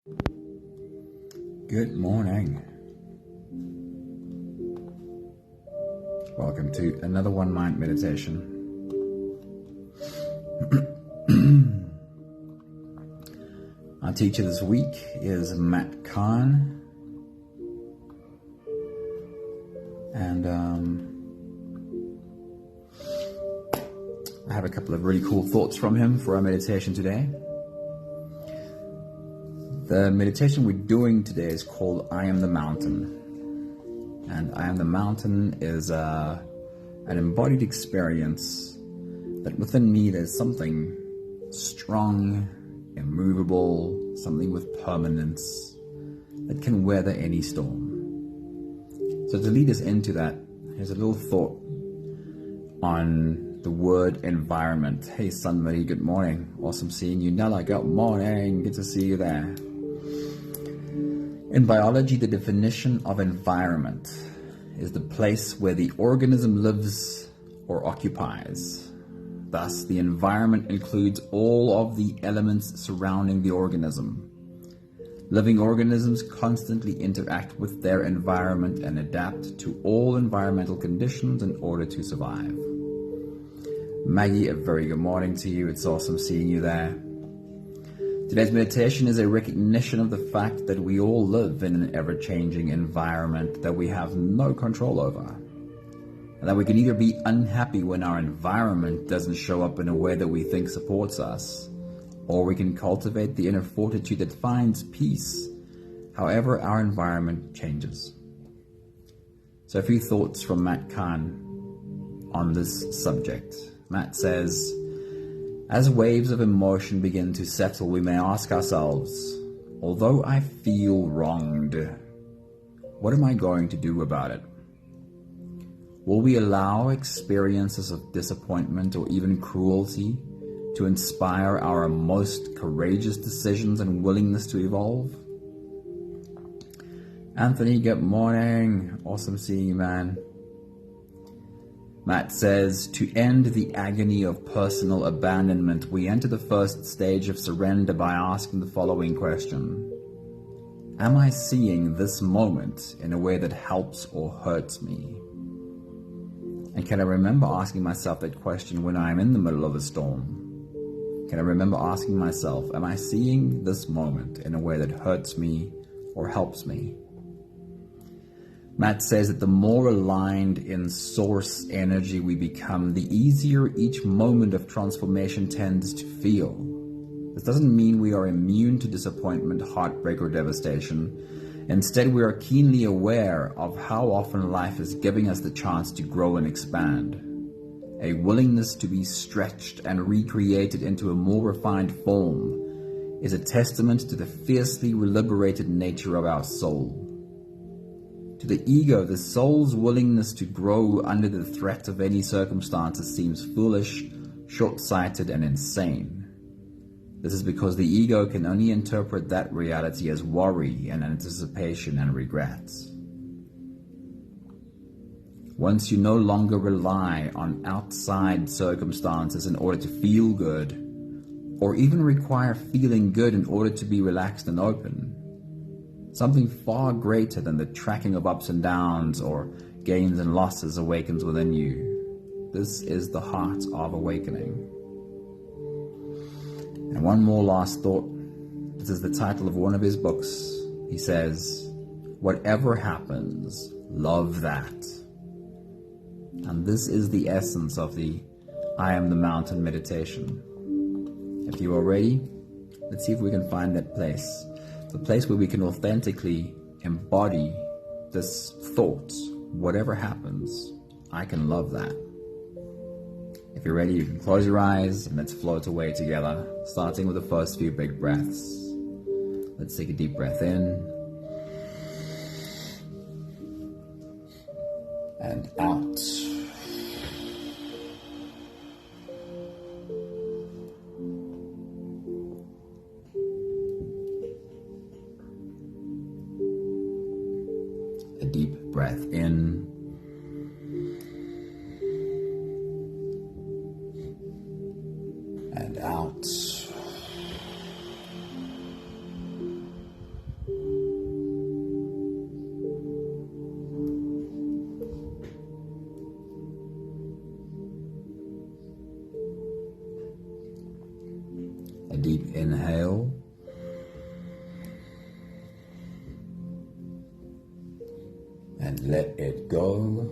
Good morning. Welcome to another One Mind meditation. Our teacher this week is Matt Kahn. And I have a couple of really cool thoughts from him for our meditation today. The meditation we're doing today is called I Am the Mountain. And I Am the Mountain is an embodied experience that within me there's something strong, immovable, something with permanence that can weather any storm. So to lead us into that, here's a little thought on the word environment. Hey Sunmarie, good morning. Awesome seeing you. Nella, good morning. Good to see you there. In biology, the definition of environment is the place where the organism lives or occupies. Thus, the environment includes all of the elements surrounding the organism. Living organisms constantly interact with their environment and adapt to all environmental conditions in order to survive. Maggie, a very good morning to you. It's awesome seeing you there. Today's meditation is a recognition of the fact that we all live in an ever-changing environment that we have no control over. And that we can either be unhappy when our environment doesn't show up in a way that we think supports us, or we can cultivate the inner fortitude that finds peace, however our environment changes. So a few thoughts from Matt Kahn on this subject. Matt says, as waves of emotion begin to settle, we may ask ourselves, although I feel wronged, what am I going to do about it? Will we allow experiences of disappointment or even cruelty to inspire our most courageous decisions and willingness to evolve? Anthony, good morning. Awesome seeing you, man. Matt says, to end the agony of personal abandonment, we enter the first stage of surrender by asking the following question. Am I seeing this moment in a way that helps or hurts me? And can I remember asking myself that question when I'm in the middle of a storm? Can I remember asking myself, am I seeing this moment in a way that hurts me or helps me? Matt says that the more aligned in source energy we become, the easier each moment of transformation tends to feel. This doesn't mean we are immune to disappointment, heartbreak, or devastation. Instead, we are keenly aware of how often life is giving us the chance to grow and expand. A willingness to be stretched and recreated into a more refined form is a testament to the fiercely liberated nature of our soul. To the ego, the soul's willingness to grow under the threat of any circumstances seems foolish, short-sighted, and insane. This is because the ego can only interpret that reality as worry and anticipation and regrets. Once you no longer rely on outside circumstances in order to feel good, or even require feeling good in order to be relaxed and open, something far greater than the tracking of ups and downs or gains and losses awakens within you. This is the heart of awakening. And one more last thought. This is the title of one of his books. He says, whatever happens, love that. And this is the essence of the I Am the Mountain meditation. If you are ready, let's see if we can find that place. The place where we can authentically embody this thought. Whatever happens, I can love that. If you're ready, you can close your eyes and let's float away together, starting with the first few big breaths. Let's take a deep breath in and out. A deep breath in and out. and let it go.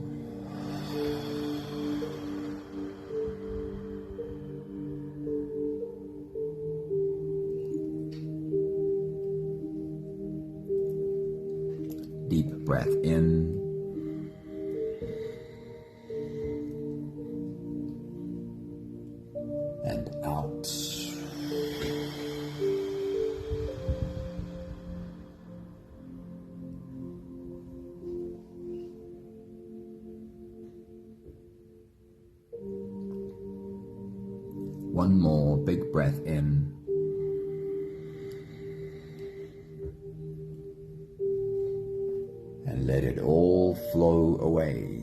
Deep breath in and out. One more big breath in. And let it all flow away.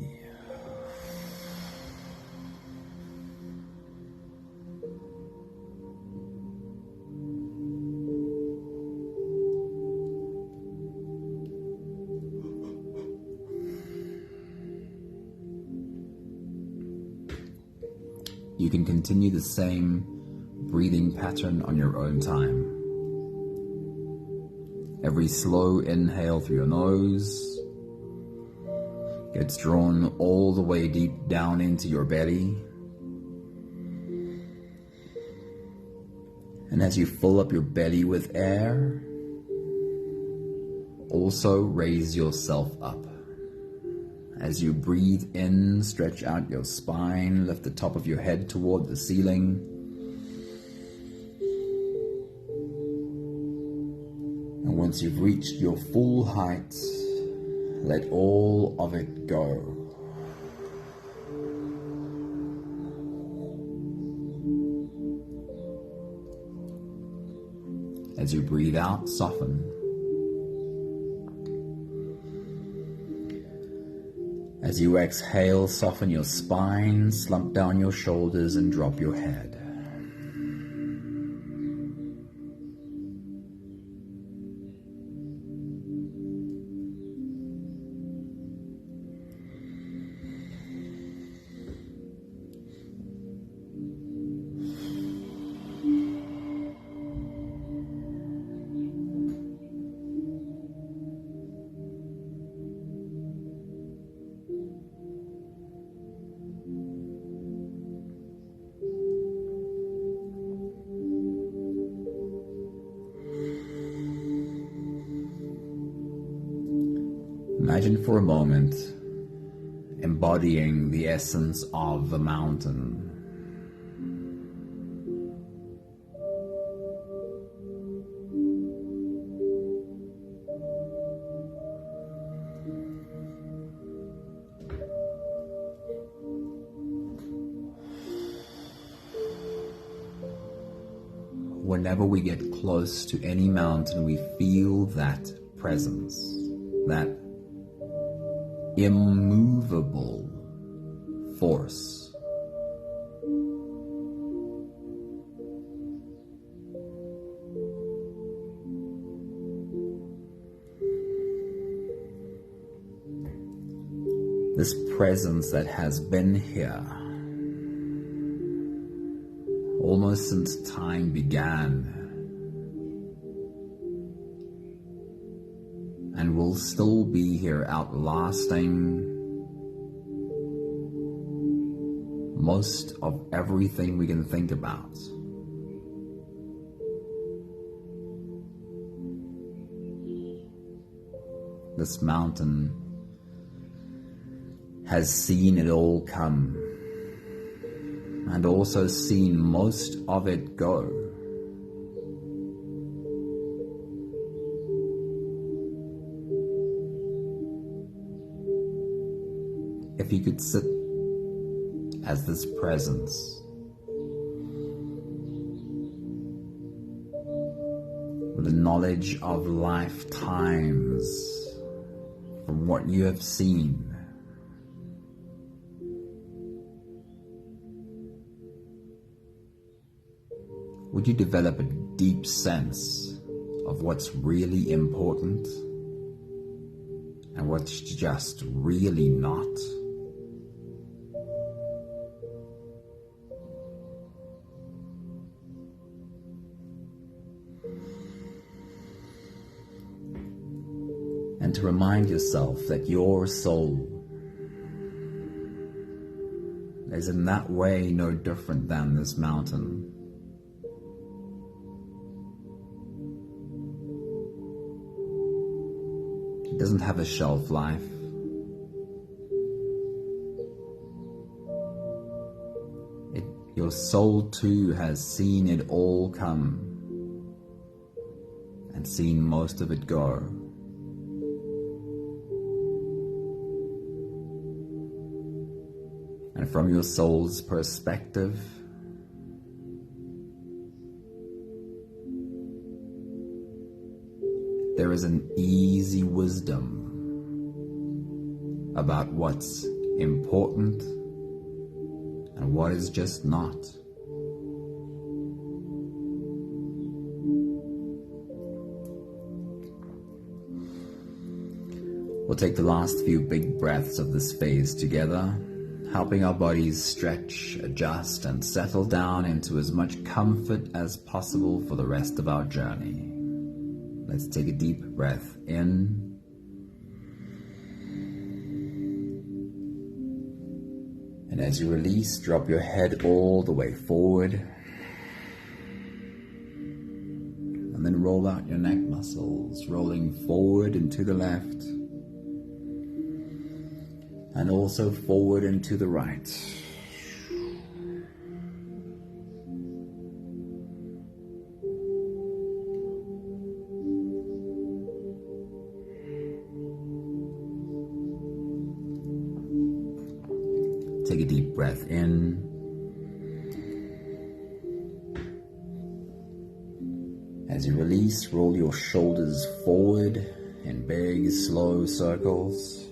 You can continue the same breathing pattern on your own time. Every slow inhale through your nose gets drawn all the way deep down into your belly. And as you fill up your belly with air, also raise yourself up. As you breathe in, stretch out your spine, lift the top of your head toward the ceiling. And once you've reached your full height, let all of it go. As you breathe out, soften. As you exhale, soften your spine, slump down your shoulders, and drop your head. Imagine for a moment embodying the essence of the mountain. Whenever we get close to any mountain, we feel that presence, that immovable force. This presence that has been here almost since time began and will still be here, outlasting most of everything we can think about. This mountain has seen it all come and also seen most of it go. If you could sit as this presence with the knowledge of lifetimes from what you have seen, would you develop a deep sense of what's really important and what's just really not? and to remind yourself that your soul is in that way no different than this mountain. It doesn't have a shelf life. Your soul too has seen it all come and seen most of it go. And from your soul's perspective, there is an easy wisdom about what's important and what is just not. We'll take the last few big breaths of this phase together, helping our bodies stretch, adjust, and settle down into as much comfort as possible for the rest of our journey. Let's take a deep breath in. And as you release, drop your head all the way forward. And then roll out your neck muscles, rolling forward and to the left. And also forward and to the right. Take a deep breath in. As you release, roll your shoulders forward in big, slow circles.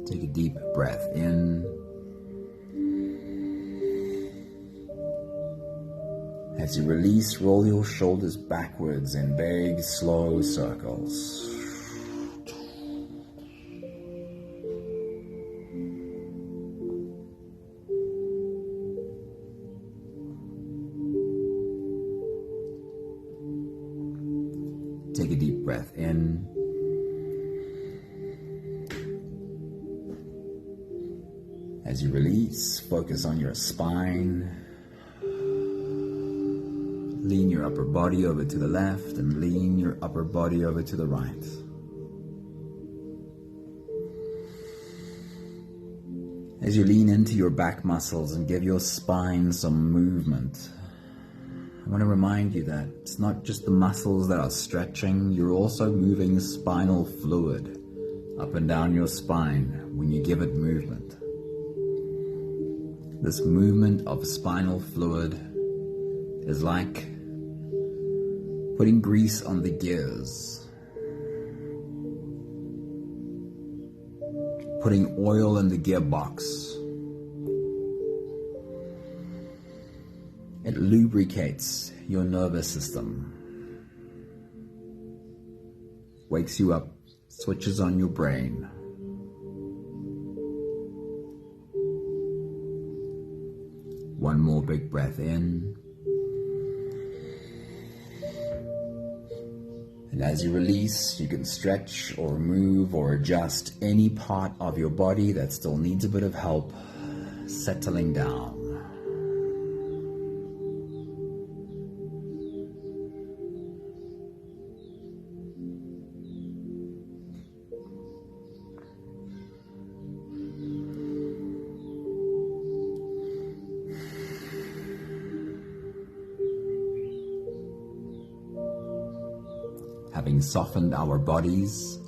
Take a deep breath in. As you release, roll your shoulders backwards in big, slow circles. Take a deep breath in. As you release, focus on your spine. Lean your upper body over to the left and lean your upper body over to the right. As you lean into your back muscles and give your spine some movement, I want to remind you that it's not just the muscles that are stretching, you're also moving spinal fluid up and down your spine when you give it movement. This movement of spinal fluid is like putting grease on the gears, putting oil in the gearbox. It lubricates your nervous system, wakes you up, switches on your brain. One more big breath in. And as you release, you can stretch or move or adjust any part of your body that still needs a bit of help settling down. Having softened our bodies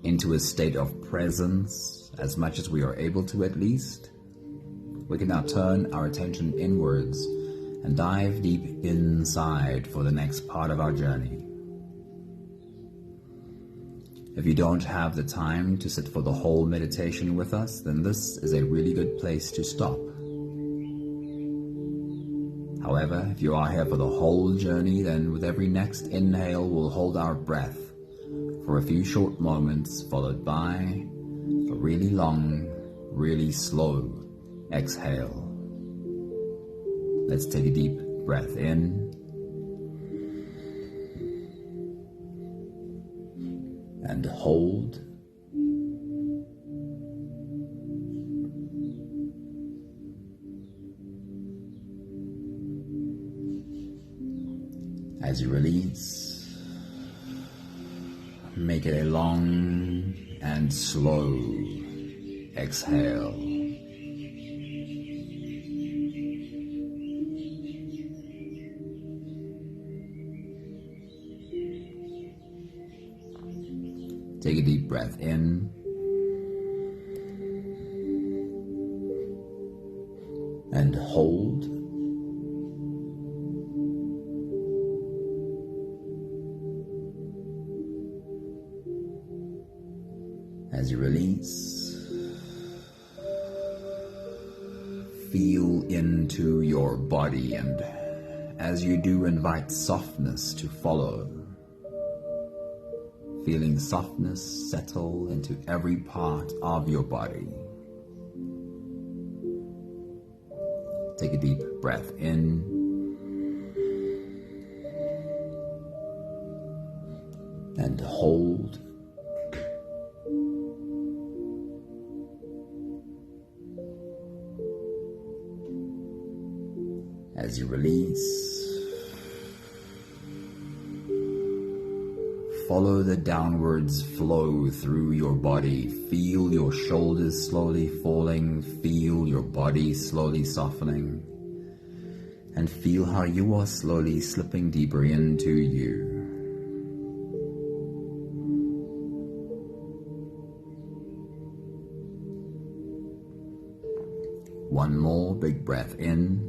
into a state of presence, as much as we are able to at least, we can now turn our attention inwards and dive deep inside for the next part of our journey. If you don't have the time to sit for the whole meditation with us, then this is a really good place to stop. However, if you are here for the whole journey, then with every next inhale, we'll hold our breath for a few short moments, followed by a really long really slow exhale. Let's take a deep breath in and hold. As you release, make it a long and slow exhale. Take a deep breath in and hold. As you release, feel into your body, and as you do, invite softness to follow. Feeling softness settle into every part of your body. Take a deep breath in and hold. As you release, follow the downwards flow through your body. Feel your shoulders slowly falling. Feel your body slowly softening. And feel how you are slowly slipping deeper into you. One more big breath in.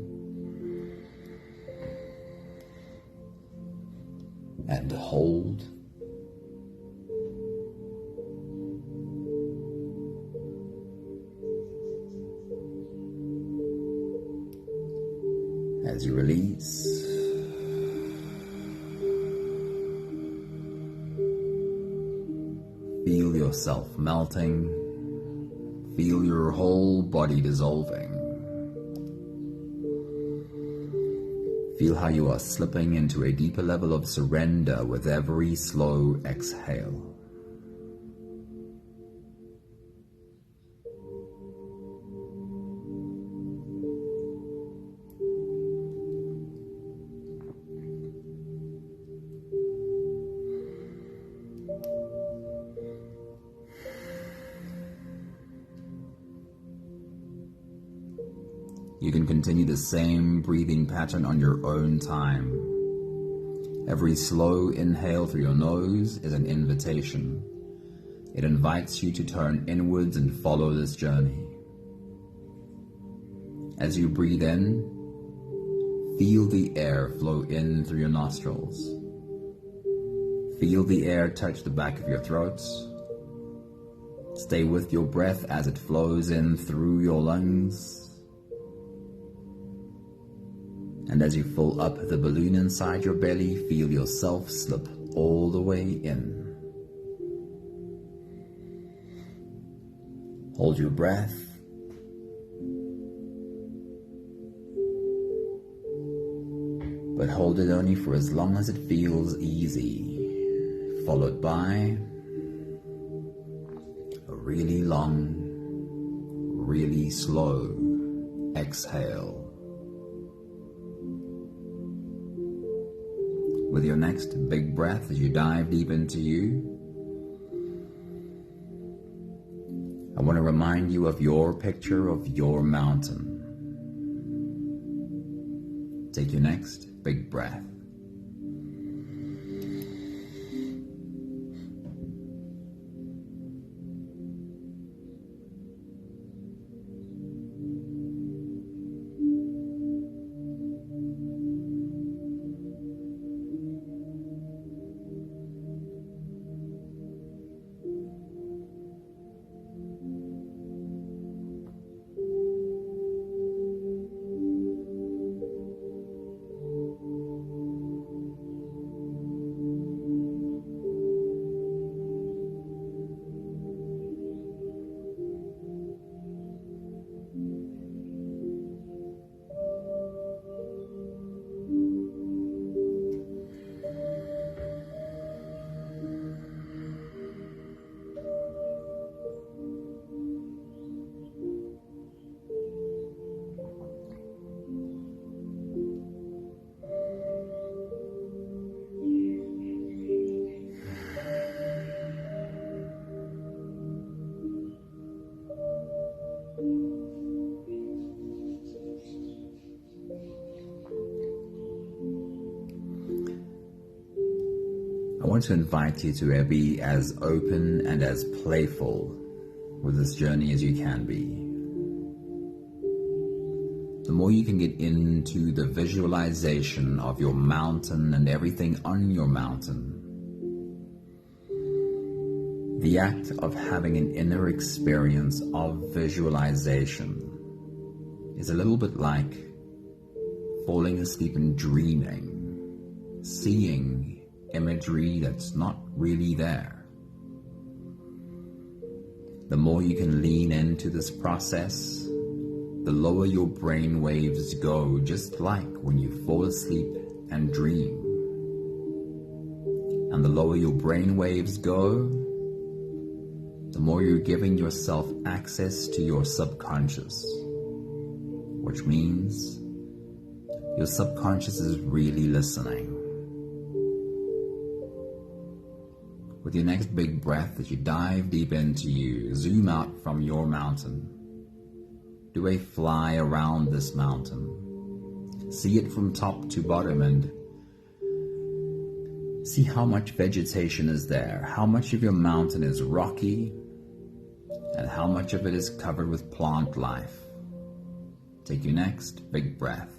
And hold. As you release, feel yourself melting. Feel your whole body dissolving. Feel how you are slipping into a deeper level of surrender with every slow exhale. You can continue the same breathing pattern on your own time. Every slow inhale through your nose is an invitation. It invites you to turn inwards and follow this journey. As you breathe in, feel the air flow in through your nostrils. Feel the air touch the back of your throat. Stay with your breath as it flows in through your lungs. And as you fill up the balloon inside your belly, feel yourself slip all the way in. Hold your breath. But hold it only for as long as it feels easy, followed by a really long, really slow exhale. With your next big breath as you dive deep into you, I want to remind you of your picture of your mountain. Take your next big breath. want to invite you to be as open and as playful with this journey as you can be. The more you can get into the visualization of your mountain and everything on your mountain, the act of having an inner experience of visualization is a little bit like falling asleep and dreaming, seeing imagery that's not really there. The more you can lean into this process, the lower your brain waves go, just like when you fall asleep and dream. And the lower your brain waves go, the more you're giving yourself access to your subconscious, which means your subconscious is really listening. With your next big breath, as you dive deep into you, zoom out from your mountain. Do a fly around this mountain. See it from top to bottom and see how much vegetation is there, how much of your mountain is rocky, and how much of it is covered with plant life. Take your next big breath.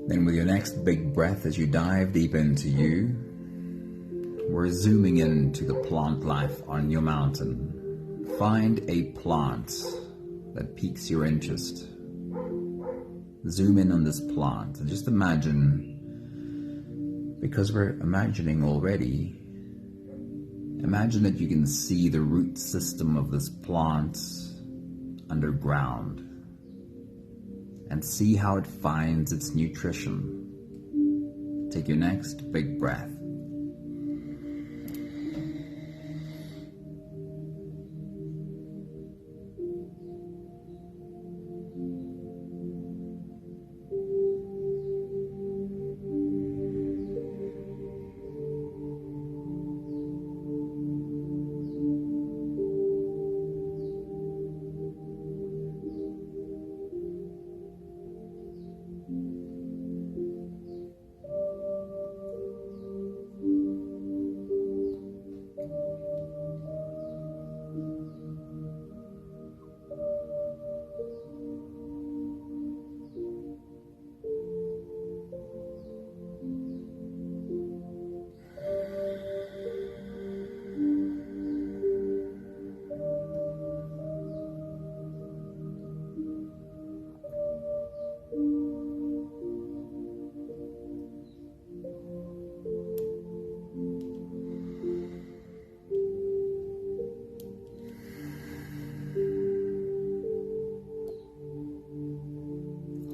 Then with your next big breath, as you dive deep into you, we're zooming into the plant life on your mountain. Find a plant that piques your interest. Zoom in on this plant and just imagine, because we're imagining already, imagine that you can see the root system of this plant underground and see how it finds its nutrition. Take your next big breath.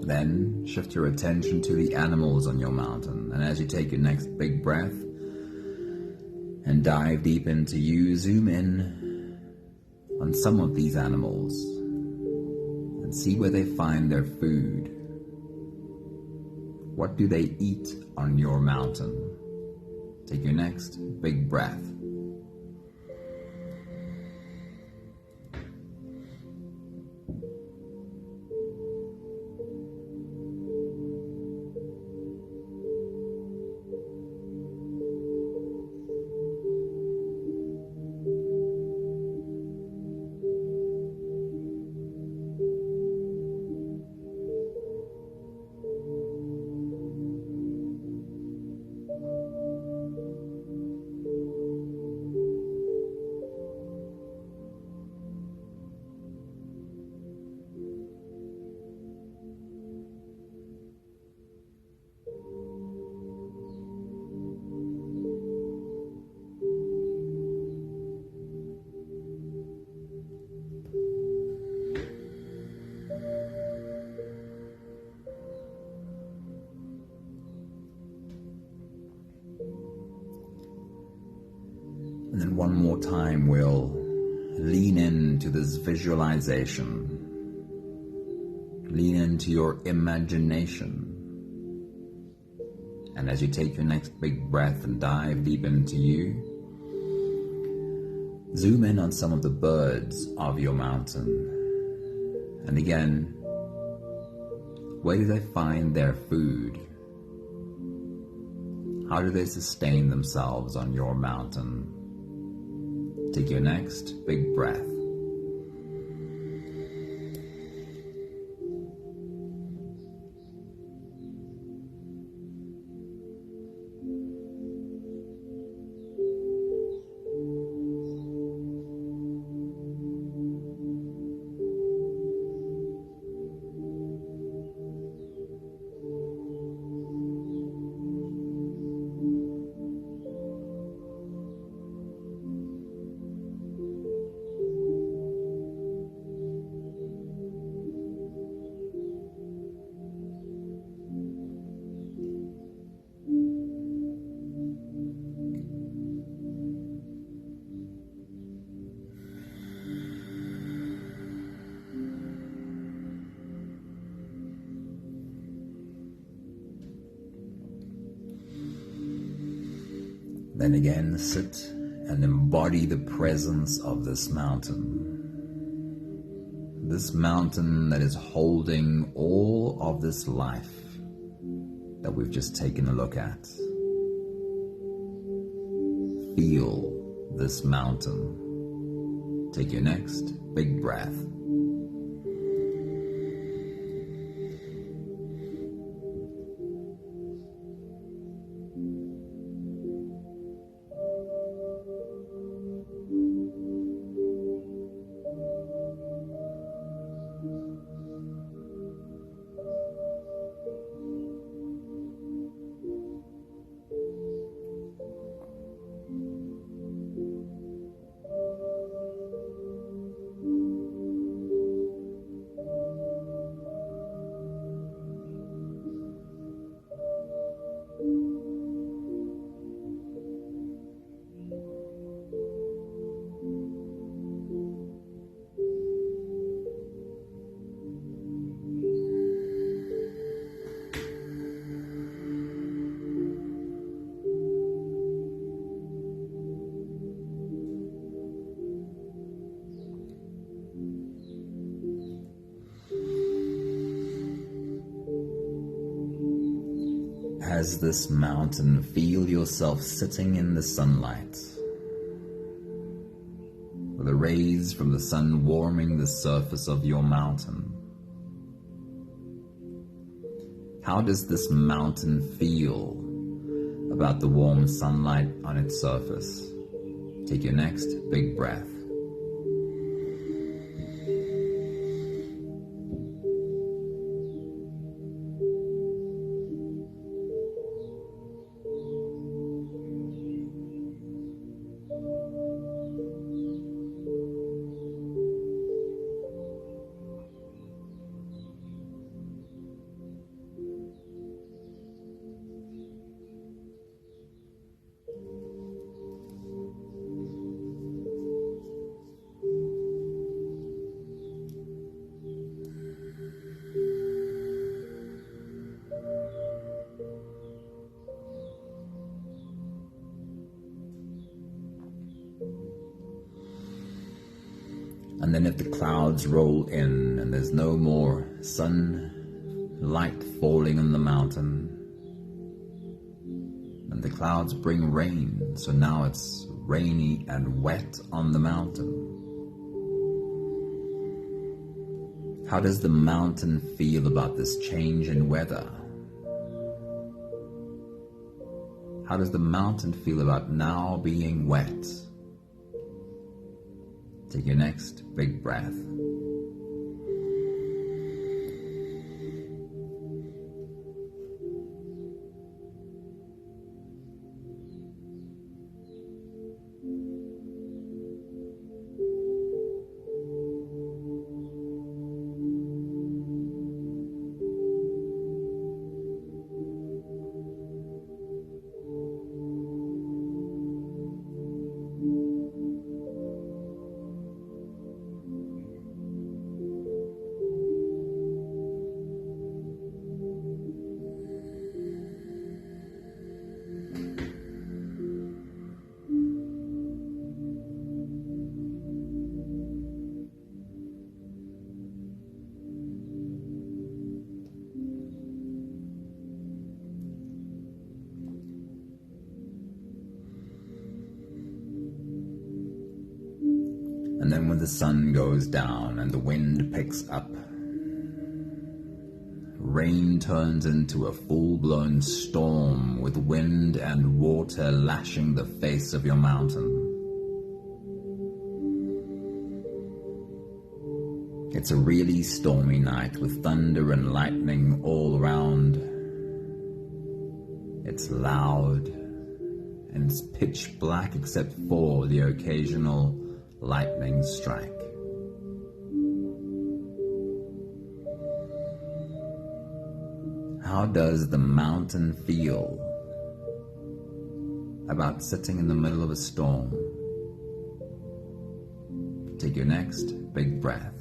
Then shift your attention to the animals on your mountain, and as you take your next big breath and dive deep into you, zoom in on some of these animals and see where they find their food. What do they eat on your mountain? Take your next big breath. one more time, we'll lean into this visualization. Lean into your imagination. And as you take your next big breath and dive deep into you, zoom in on some of the birds of your mountain. And again, where do they find their food? How do they sustain themselves on your mountain? Take your next big breath. Then again, sit and embody the presence of this mountain. This mountain that is holding all of this life that we've just taken a look at. Feel this mountain. Take your next big breath. As this mountain, feel yourself sitting in the sunlight, with the rays from the sun warming the surface of your mountain. How does this mountain feel about the warm sunlight on its surface? Take your next big breath. And then if the clouds roll in and there's no more sunlight falling on the mountain, and the clouds bring rain, so now it's rainy and wet on the mountain. How does the mountain feel about this change in weather? How does the mountain feel about now being wet? Take your next big breath. the sun goes down and the wind picks up. Rain turns into a full-blown storm with wind and water lashing the face of your mountain. It's a really stormy night with thunder and lightning all around. It's loud and it's pitch black except for the occasional lightning strike. How does the mountain feel about sitting in the middle of a storm? Take your next big breath.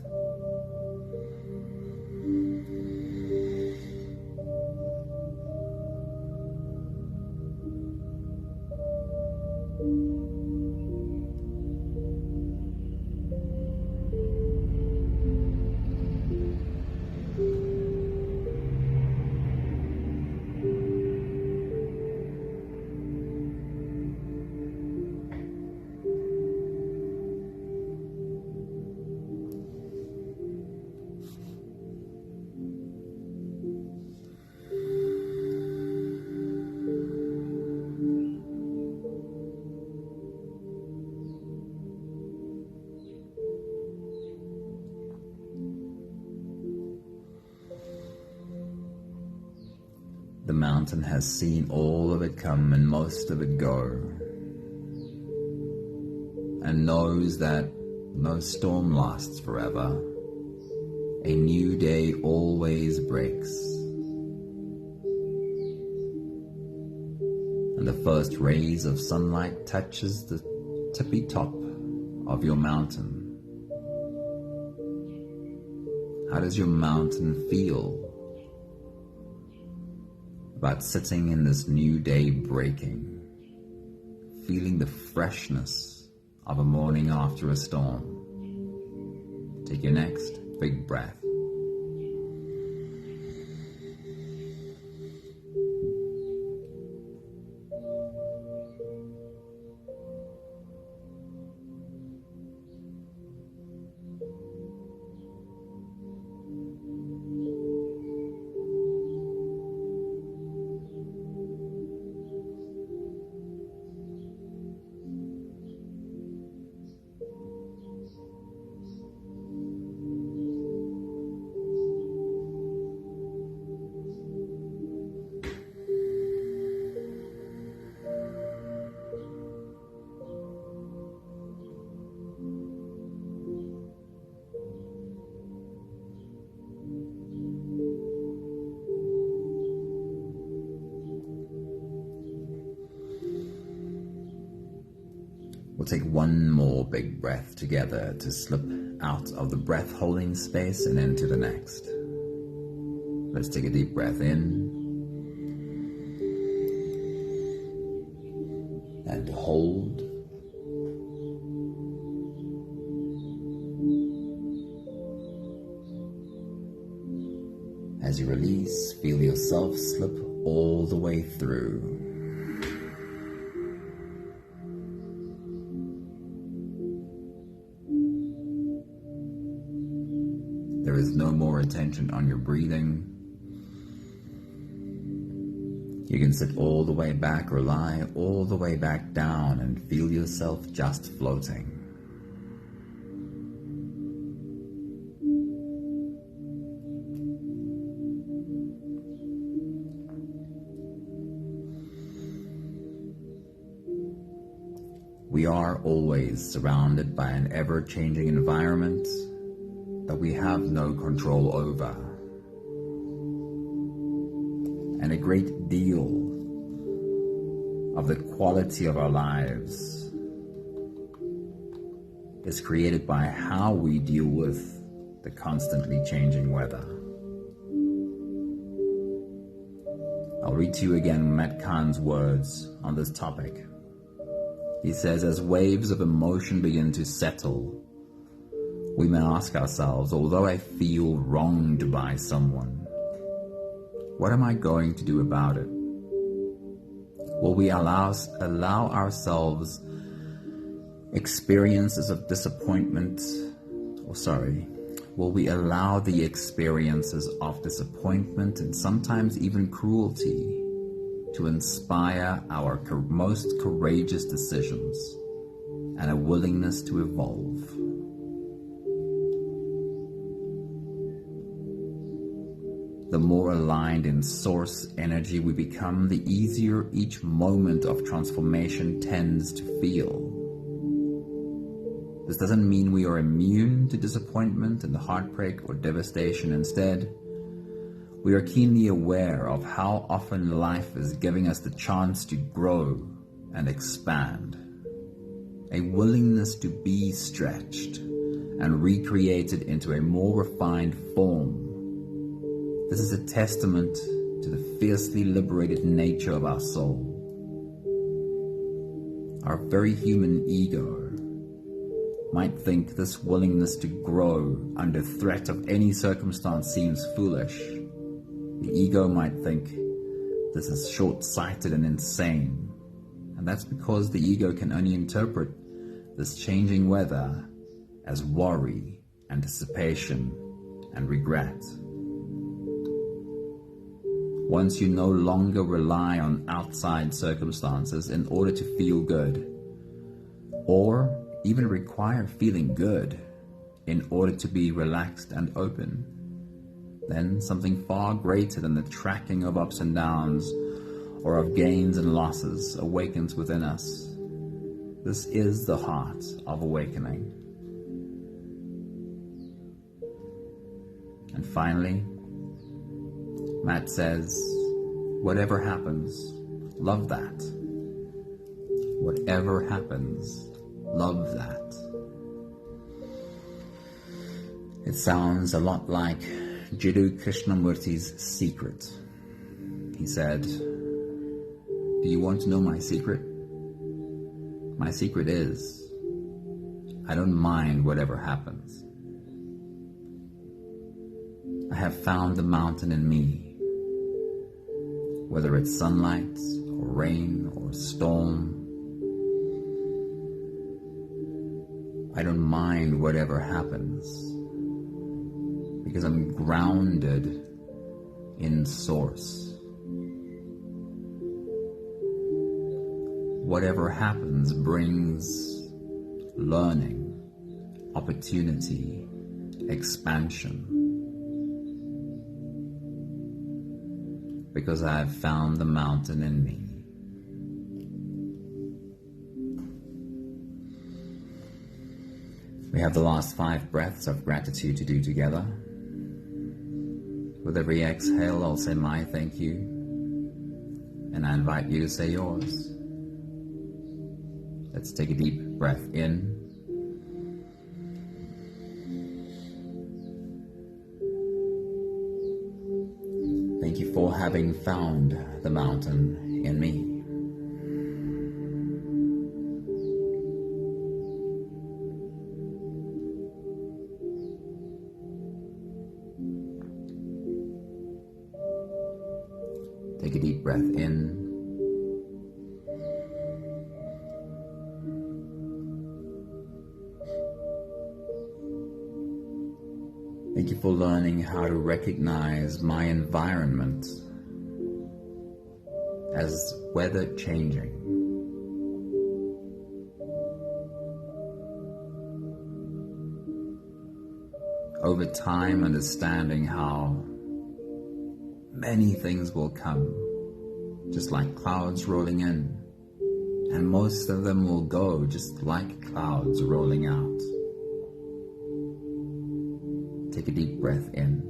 The mountain has seen all of it come and most of it go, and knows that no storm lasts forever. A new day always breaks, and the first rays of sunlight touches the tippy top of your mountain. How does your mountain feel about sitting in this new day breaking, feeling the freshness of a morning after a storm? Take your next big breath. We'll take one more big breath together to slip out of the breath-holding space and into the next. Let's take a deep breath in and hold. As you release, feel yourself slip all the way through. There is no more attention on your breathing. You can sit all the way back or lie all the way back down and feel yourself just floating. We are always surrounded by an ever-changing environment that we have no control over. And a great deal of the quality of our lives is created by how we deal with the constantly changing weather. I'll read to you again Matt Kahn's words on this topic. He says, as waves of emotion begin to settle, we may ask ourselves, although I feel wronged by someone, what am I going to do about it? Will we allow ourselves experiences of disappointment, will we allow the experiences of disappointment and sometimes even cruelty to inspire our most courageous decisions and a willingness to evolve? The more aligned in source energy we become, the easier each moment of transformation tends to feel. This doesn't mean we are immune to disappointment and heartbreak or devastation. Instead, we are keenly aware of how often life is giving us the chance to grow and expand. A willingness to be stretched and recreated into a more refined form. This is a testament to the fiercely liberated nature of our soul. Our very human ego might think this willingness to grow under threat of any circumstance seems foolish. The ego might think this is short-sighted and insane, and that's because the ego can only interpret this changing weather as worry, anticipation, and regret. Once you no longer rely on outside circumstances in order to feel good, or even require feeling good in order to be relaxed and open, then something far greater than the tracking of ups and downs or of gains and losses awakens within us. This is the heart of awakening. And finally, Matt says, whatever happens, love that. Whatever happens, love that. It sounds a lot like Jiddu Krishnamurti's secret. He said, do you want to know my secret? My secret is, I don't mind whatever happens. I have found the mountain in me. Whether it's sunlight or rain or storm, I don't mind whatever happens because I'm grounded in source. Whatever happens brings learning, opportunity, expansion. Because I have found the mountain in me. We have the last 5 breaths of gratitude to do together. With every exhale, I'll say my thank you, and I invite you to say yours. Let's take a deep breath in. Thank you for having found the mountain in me. Take a deep breath in. Thank you for learning how to recognize my environment as weather changing. Over time, understanding how many things will come, just like clouds rolling in, and most of them will go just like clouds rolling out. Take a deep breath in.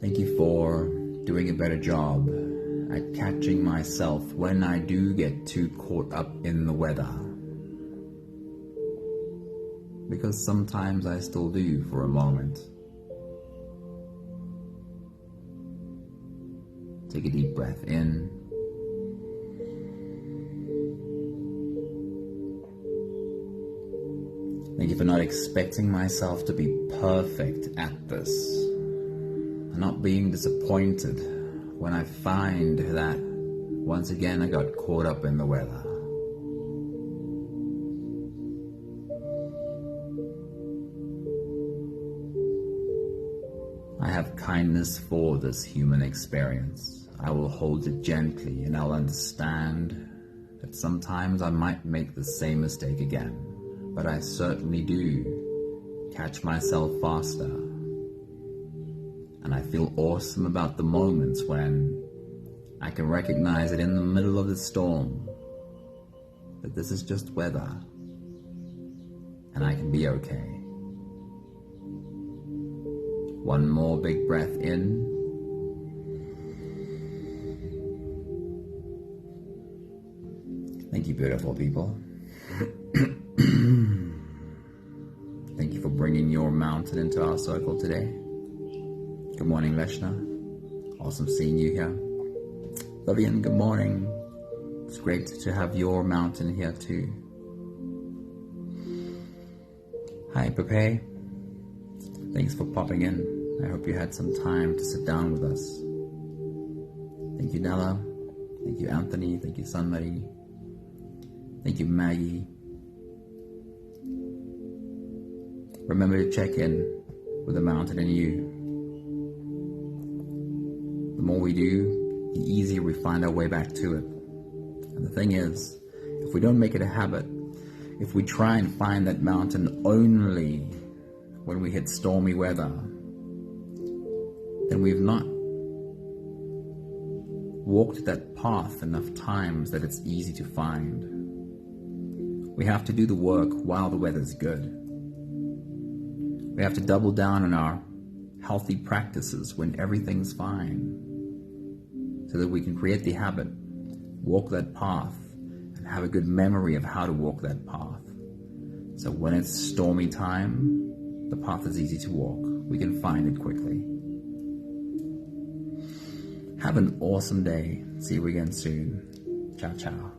Thank you for doing a better job at catching myself when I do get too caught up in the weather. Because sometimes I still do for a moment. Take a deep breath in. Thank you for not expecting myself to be perfect at this. not being disappointed when I find that once again I got caught up in the weather. I have kindness for this human experience. I will hold it gently, and I'll understand that sometimes I might make the same mistake again, but I certainly do catch myself faster. And I feel awesome about the moments when I can recognize that in the middle of the storm, that this is just weather, and I can be okay. One more big breath in. Thank you, beautiful people. Thank you for bringing your mountain into our circle today. Good morning, Leshna. Awesome seeing you here. Vivian, good morning. It's great to have your mountain here too. Hi, Pepe. Thanks for popping in. I hope you had some time to sit down with us. Thank you, Nella. Thank you, Anthony. Thank you, Sunmari. Thank you, Maggie. Remember to check in with the mountain in you. The more we do, the easier we find our way back to it. And the thing is, if we don't make it a habit, if we try and find that mountain only when we hit stormy weather, then we've not walked that path enough times that it's easy to find. We have to do the work while the weather's good. We have to double down on our healthy practices when everything's fine, so that we can create the habit, walk that path, and have a good memory of how to walk that path. So when it's stormy time, the path is easy to walk. We can find it quickly. Have an awesome day. See you again soon. Ciao, ciao.